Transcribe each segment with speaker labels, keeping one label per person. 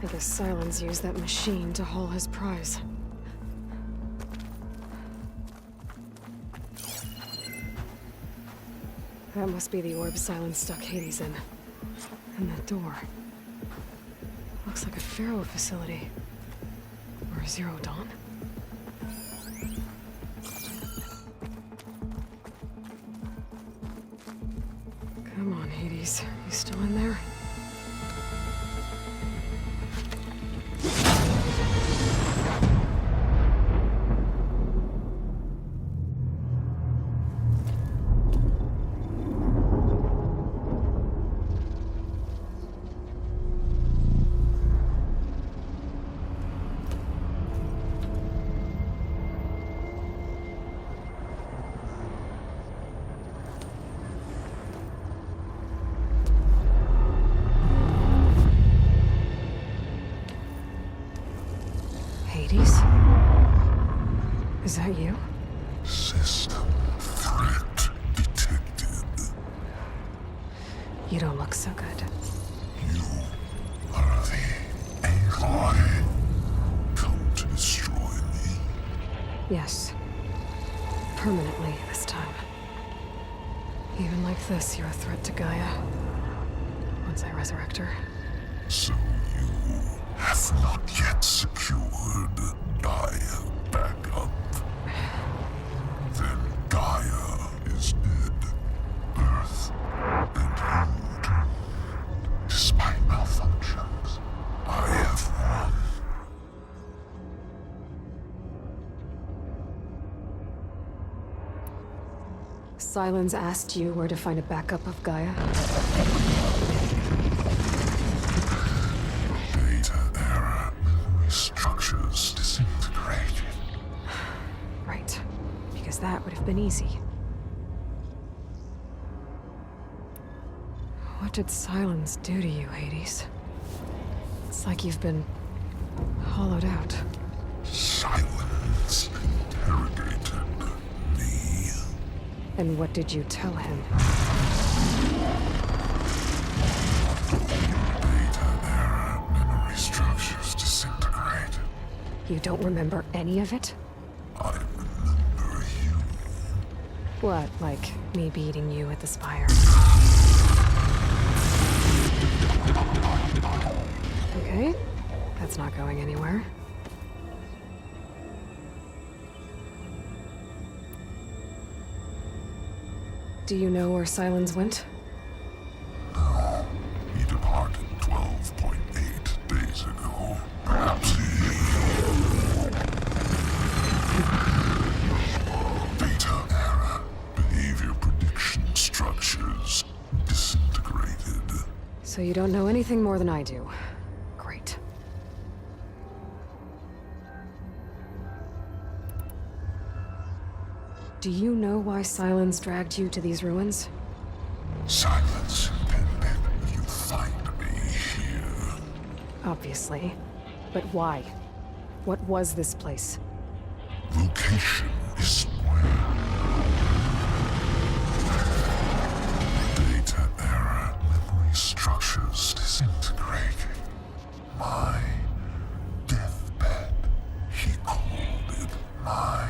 Speaker 1: I guess Sylens used that machine to haul his prize. That must be the orb Sylens stuck Hades in. And that door. Looks like a Pharaoh facility. Or a Zero Dawn? Come on, Hades. You still in there? Hades? Is that you?
Speaker 2: System threat detected.
Speaker 1: You don't look so good.
Speaker 2: You are the Aloy. Come to destroy me.
Speaker 1: Yes. Permanently this time. Even like this, you're a threat to Gaia. Once I resurrect her.
Speaker 2: So you have not yet secured Gaia back up. Then Gaia is dead. Earth and you too. Despite malfunctions, I have won.
Speaker 1: Sylens asked you where to find a backup of Gaia?
Speaker 2: Data era memory structures disintegrated.
Speaker 1: Right. Because that would have been easy. What did Sylens do to you, Hades? It's like you've been hollowed out.
Speaker 2: Silence interrogated me.
Speaker 1: And what did you tell him?
Speaker 2: Data era memory structures disintegrated.
Speaker 1: You don't remember any of it?
Speaker 2: I remember you.
Speaker 1: What, like me beating you at the Spire? Okay, that's not going anywhere. Do you know where Sylens went?
Speaker 2: No, he departed 12.8 days ago. Perhaps he... Data era behavior prediction structures disintegrated.
Speaker 1: So you don't know anything more than I do. Great. Do you know why Sylens dragged you to these ruins?
Speaker 2: Silence intended you find me here.
Speaker 1: Obviously. But why? What was this place?
Speaker 2: Location is where data era memory structures disintegrated. My deathbed, he called it my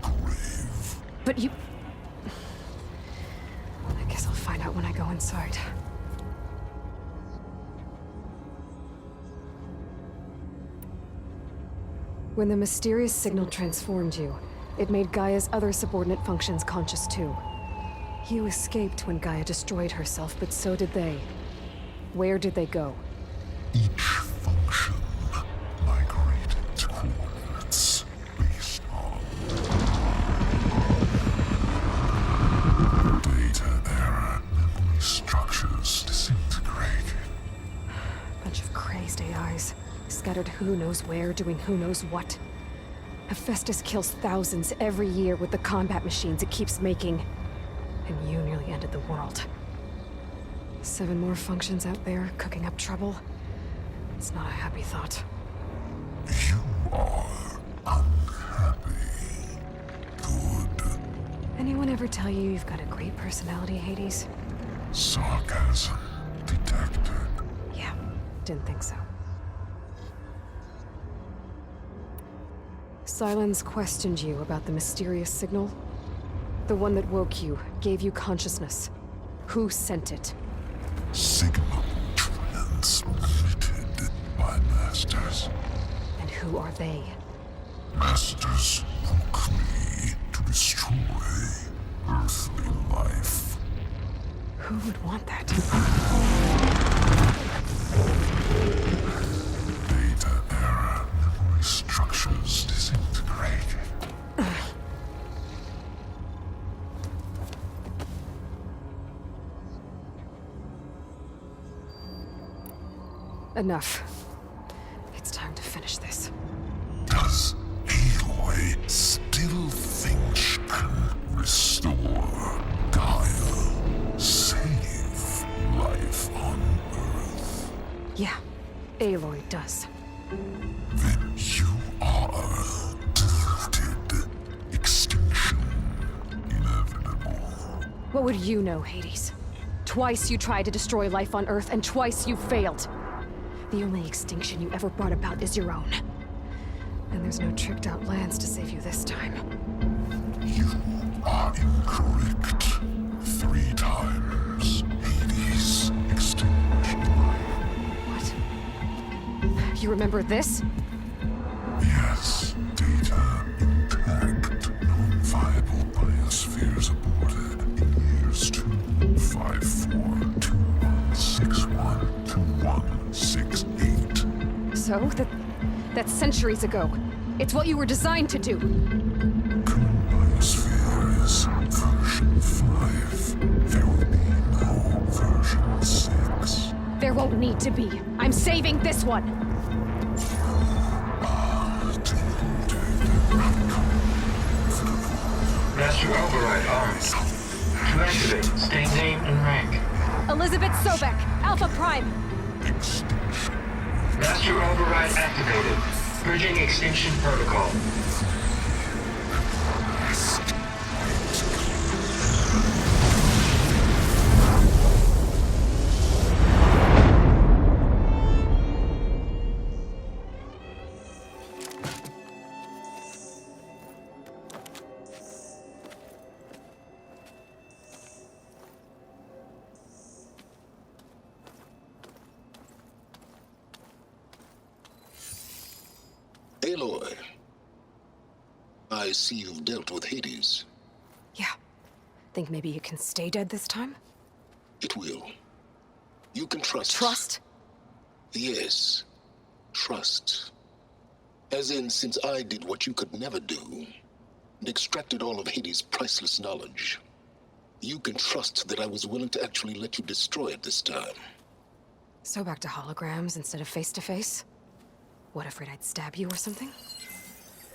Speaker 2: grave.
Speaker 1: But you... I guess I'll find out when I go inside. When the mysterious signal transformed you, it made Gaia's other subordinate functions conscious too. You escaped when Gaia destroyed herself, but so did they. Where did they go?
Speaker 2: Each function migrated to coordinates based on data era memory structures disintegrated.
Speaker 1: Bunch of crazed AIs, scattered who knows where, doing who knows what. Hephaestus kills thousands every year with the combat machines it keeps making. And you nearly ended the world. 7 more functions out there, cooking up trouble. It's not a happy thought.
Speaker 2: You are unhappy. Good.
Speaker 1: Anyone ever tell you you've got a great personality, Hades?
Speaker 2: Sarcasm detected.
Speaker 1: Yeah, didn't think so. Sylens questioned you about the mysterious signal? The one that woke you, gave you consciousness. Who sent it?
Speaker 2: Signal transmitted by masters.
Speaker 1: And who are they?
Speaker 2: Masters woke me to destroy earthly life.
Speaker 1: Who would want that?
Speaker 2: Data error, memory structures disintegrated.
Speaker 1: Enough. It's time to finish this.
Speaker 2: Does Aloy still think she can restore Gaia? Save life on Earth?
Speaker 1: Yeah, Aloy does.
Speaker 2: Then you are deluded. Extinction inevitable.
Speaker 1: What would you know, Hades? Twice you tried to destroy life on Earth, and twice you failed. The only extinction you ever brought about is your own. And there's no tricked-out lands to save you this time.
Speaker 2: You are incorrect. 3 times Hades extinction life.
Speaker 1: What? You remember this?
Speaker 2: Yes, data intact. Non-viable biospheres aborted in years 254, 2161, 2168.
Speaker 1: So, that's centuries ago. It's what you were designed to do.
Speaker 2: Current biosphere is version 5. There will be no version 6.
Speaker 1: There won't need to be. I'm saving this one.
Speaker 3: Master override armed. To activate, state name and rank.
Speaker 1: Elizabeth Sobek, Alpha Prime.
Speaker 2: Extinction.
Speaker 3: Master override activated. Bridging extinction protocol.
Speaker 4: Aloy, I see you've dealt with Hades.
Speaker 1: Yeah. Think maybe you can stay dead this time?
Speaker 4: It will. You can trust.
Speaker 1: Trust?
Speaker 4: Yes. Trust. As in, since I did what you could never do, and extracted all of Hades' priceless knowledge, you can trust that I was willing to actually let you destroy it this time.
Speaker 1: So back to holograms instead of face-to-face? What, afraid I'd stab you or something?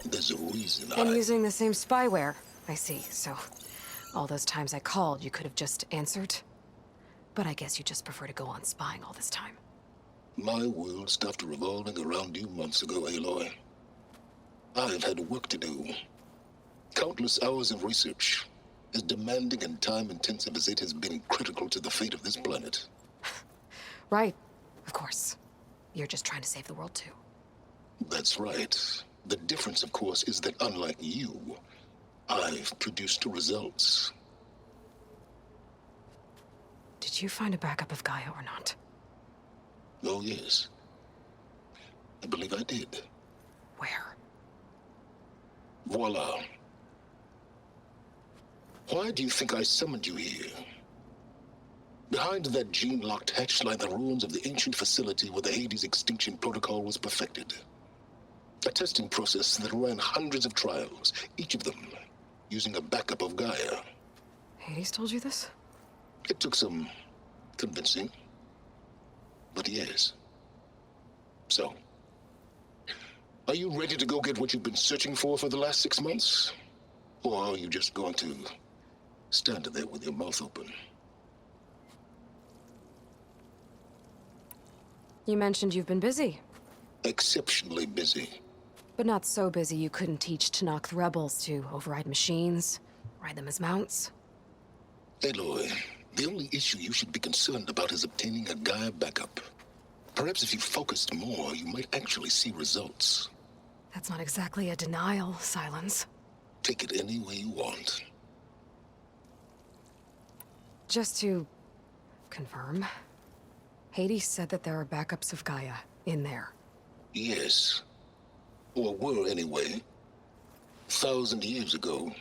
Speaker 4: There's a reason
Speaker 1: And using the same spyware. I see, so... all those times I called, you could have just answered? But I guess you just prefer to go on spying all this time.
Speaker 4: My world stopped revolving around you months ago, Aloy. I've had work to do. Countless hours of research, as demanding and time-intensive as it has been critical to the fate of this planet.
Speaker 1: Right, of course. You're just trying to save the world too.
Speaker 4: That's right. The difference, of course, is that unlike you, I've produced results.
Speaker 1: Did you find a backup of Gaia or not?
Speaker 4: Oh, yes. I believe I did.
Speaker 1: Where?
Speaker 4: Voila. Why do you think I summoned you here? Behind that gene-locked hatch lie the ruins of the ancient facility where the Hades extinction protocol was perfected. A testing process that ran hundreds of trials, each of them using a backup of Gaia.
Speaker 1: Hades told you this?
Speaker 4: It took some convincing, but yes. So, are you ready to go get what you've been searching for the last 6 months? Or are you just going to stand there with your mouth open?
Speaker 1: You mentioned you've been busy.
Speaker 4: Exceptionally busy.
Speaker 1: But not so busy you couldn't teach Tenakth rebels to override machines, ride them as mounts.
Speaker 4: Aloy, the only issue you should be concerned about is obtaining a Gaia backup. Perhaps if you focused more, you might actually see results.
Speaker 1: That's not exactly a denial, Silence.
Speaker 4: Take it any way you want.
Speaker 1: Just to confirm, Hades said that there are backups of Gaia in there.
Speaker 4: Yes. Or were anyway. 1,000 years ago.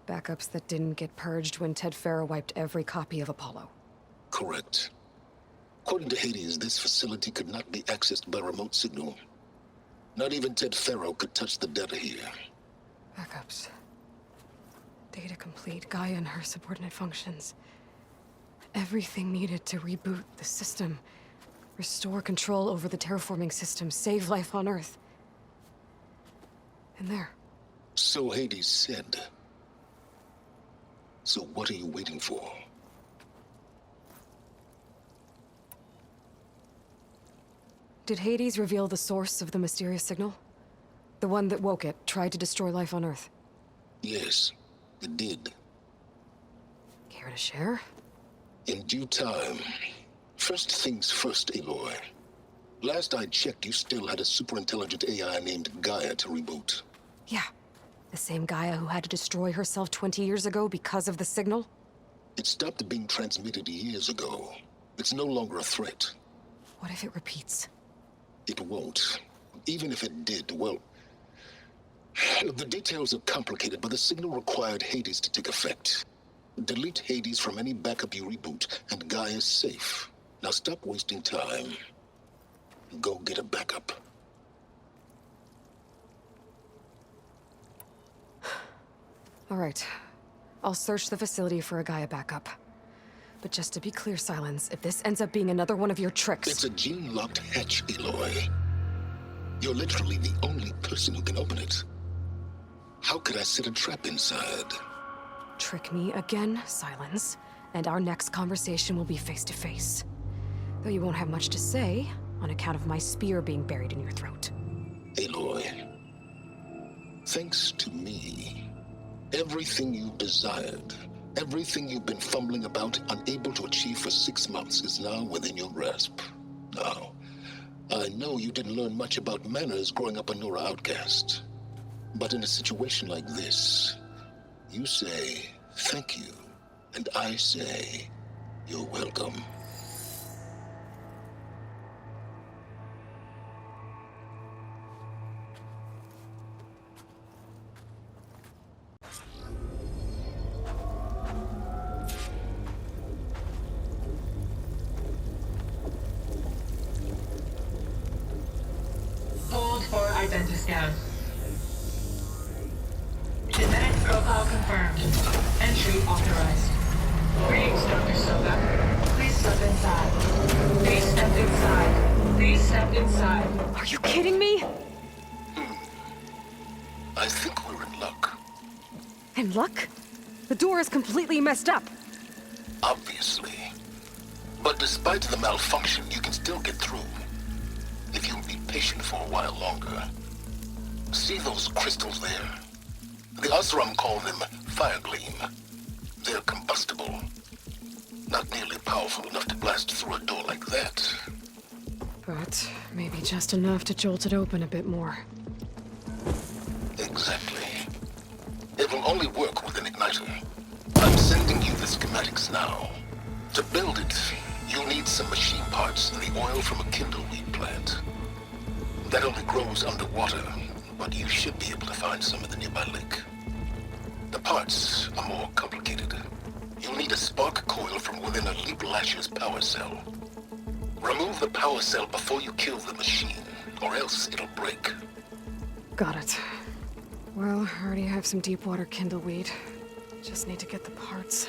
Speaker 1: Backups that didn't get purged when Ted Faro wiped every copy of Apollo.
Speaker 4: Correct. According to Hades, this facility could not be accessed by remote signal. Not even Ted Faro could touch the data here.
Speaker 1: Backups. Data complete, Gaia and her subordinate functions. Everything needed to reboot the system. Restore control over the terraforming system, save life on Earth. And there.
Speaker 4: So Hades said. So what are you waiting for?
Speaker 1: Did Hades reveal the source of the mysterious signal? The one that woke it, tried to destroy life on Earth?
Speaker 4: Yes, it did.
Speaker 1: Care to share?
Speaker 4: In due time. First things first, Aloy. Last I checked, you still had a super-intelligent AI named Gaia to reboot.
Speaker 1: Yeah. The same Gaia who had to destroy herself 20 years ago because of the signal?
Speaker 4: It stopped being transmitted years ago. It's no longer a threat.
Speaker 1: What if it repeats?
Speaker 4: It won't. Even if it did, well... The details are complicated, but the signal required Hades to take effect. Delete Hades from any backup you reboot, and Gaia's safe. Now stop wasting time. Go get a backup.
Speaker 1: All right. I'll search the facility for a Gaia backup. But just to be clear, Silence, if this ends up being another one of your tricks...
Speaker 4: It's a gene-locked hatch, Aloy. You're literally the only person who can open it. How could I set a trap inside?
Speaker 1: Trick me again, Silence, and our next conversation will be face-to-face. Though you won't have much to say, on account of my spear being buried in your throat.
Speaker 4: Aloy, thanks to me, everything you desired, everything you've been fumbling about, unable to achieve for 6 months, is now within your grasp. Now, I know you didn't learn much about manners growing up a Nora outcast. But in a situation like this, you say, thank you, and I say, you're welcome.
Speaker 5: Hold for identiscan. Genetic profile confirmed. Entry authorized. Greetings, Dr. Soga. Please step inside. Please step inside. Please step inside.
Speaker 1: Are you kidding me?
Speaker 4: I think we're in luck.
Speaker 1: And luck? The door is completely messed up.
Speaker 4: Obviously. But despite the malfunction, you can still get through. If you'll be patient for a while longer. See those crystals there? The Osram call them fire gleam. They're combustible. Not nearly powerful enough to blast through a door like that.
Speaker 1: But maybe just enough to jolt it open a bit more.
Speaker 4: Exactly. It will only work with an igniter. I'm sending you the schematics now. To build it, you'll need some machine parts and the oil from a kindleweed plant. That only grows underwater, but you should be able to find some in the nearby lake. The parts are more complicated. You'll need a spark coil from within a Leap Lasher's power cell. Remove the power cell before you kill the machine, or else it'll break.
Speaker 1: Got it. Well, I already have some deep water kindleweed. Just need to get the parts.